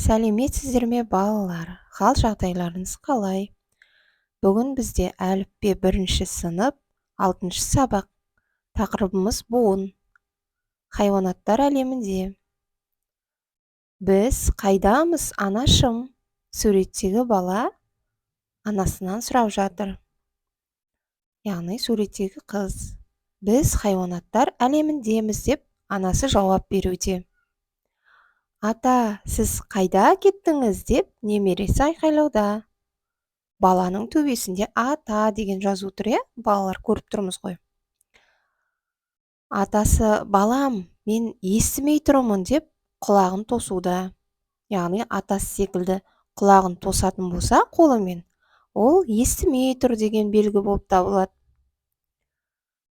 Сәлеметсіздер ме балалар? Хал жағдайларыңыз қалай? Бүгін бізде әліппе 1-ші сынып 6-шы сабақ. Тақырыбымыз буын. Хайуанаттар әлемінде. Біз қайдамыз, анашым? Суреттегі бала анасынан сұрап жатыр. Яғни суреттегі қыз. Біз хайуанаттар әлеміндеміз деп анасы жауап беруде. Ата, сіз қайда кеттіңіз деп немересі айқайлауда. Баланың төбесінде ата деген жазу тұр, балалар көріп тұрмыз ғой. Атасы, балам, мен естімей тұрмын деп құлағын тосуда. Яғни атасы секілді құлағын тосатын болса қолымен, ол естімей тұр деген белгі болып табылады.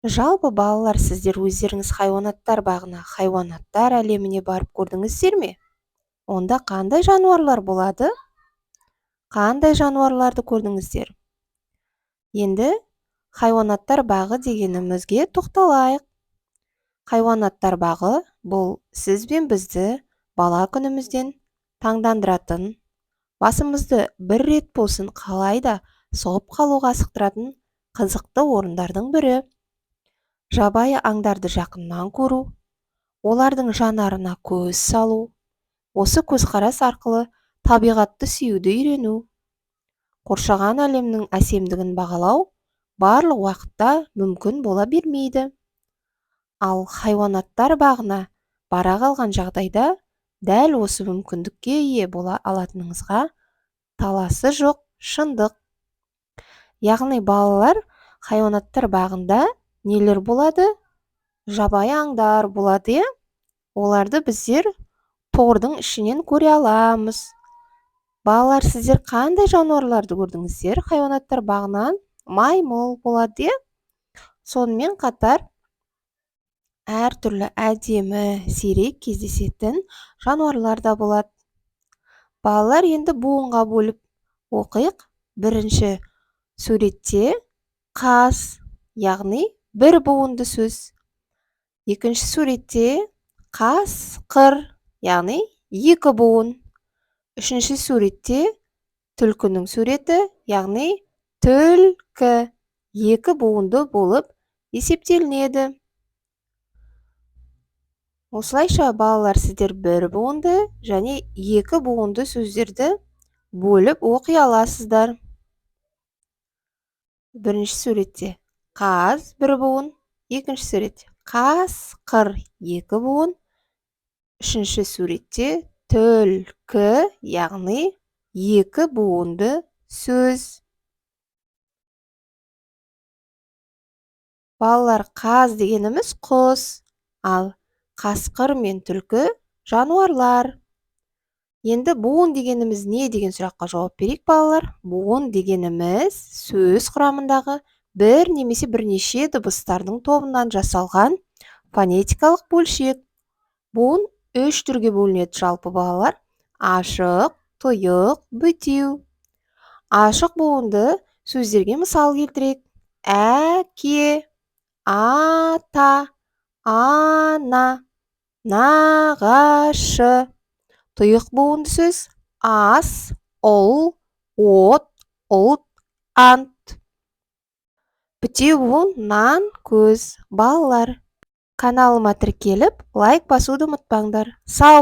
Жалпы балалар, сіздер өздеріңіз хайуанаттар бағына, хайуанаттар әлеміне барып көрдіңіздер ме? Онда қандай жануарлар болады? Қандай жануарларды көрдіңіздер? Енді хайуанаттар бағы дегенімізге тоқталайық. Хайуанаттар бағы бұл сіз бен бізді бала күнімізден таңдандыратын, басымызды бір рет болсын қалайда соғып қалуға асықтыратын қызықты орындардың бірі. Жабайы аңдарды жақыннан көру, олардың жанарына көз салу, осы көзқарас арқылы табиғатты сүюді үйрену. Қоршаған әлемнің әсемдігін бағалау барлық уақытта мүмкін бола бермейді. Ал хайуанаттар бағына бара қалған жағдайда дәл осы мүмкіндікке ие бола алатыныңызға таласы жоқ шындық. Яғни балалар, хайуанаттар бағында нелер болады? Жабайы аңдар болады, оларды біздер тордың ішінен көре аламыз. Балалар, сіздер қандай жануарларды көрдіңіздер? Хайуанаттар бағынан маймыл болады, сонымен қатар әртүрлі әдемі, сирек кездесетін жануарлар да болады. Балалар, енді буынға бөліп оқиық. Бірінші суретте қаз, яғни бір буынды сөз. Екінші суретте қасқыр, яғни екі буын. Үшінші суретте түлкінің суреті, яғни түлкі, екі буынды болып есептелінеді. Осылайша балалар, сіздер бір буынды және екі буынды сөздерді бөліп оқи аласыздар. Бірінші суретте қаз бір буын, екінші суретте қасқыр екі буын, үшінші суретте түлкі, яғни екі буынды сөз. Балалар, қаз дегеніміз құс, ал қасқыр мен түлкі жануарлар. Енді буын дегеніміз не деген сұраққа жауап берейік, балалар. Буын дегеніміз сөз құрамындағы бір немесе бірнеше дыбыстардың тобынан жасалған фонетикалық бөлшек. Буын 3 түрге бөлінеді жалпы, балалар. Ашық, тұйық, бітеу. Ашық буынды сөздерге мысал келтірейік. Әке, ата, ана, нағашы. Тұйық буынды сөз ас, ұл, от, ұлт, ант. Бітеу буын нан, көз. Балалар, каналыма тіркеліп, лайк басуды ұмытпаңдар. Сау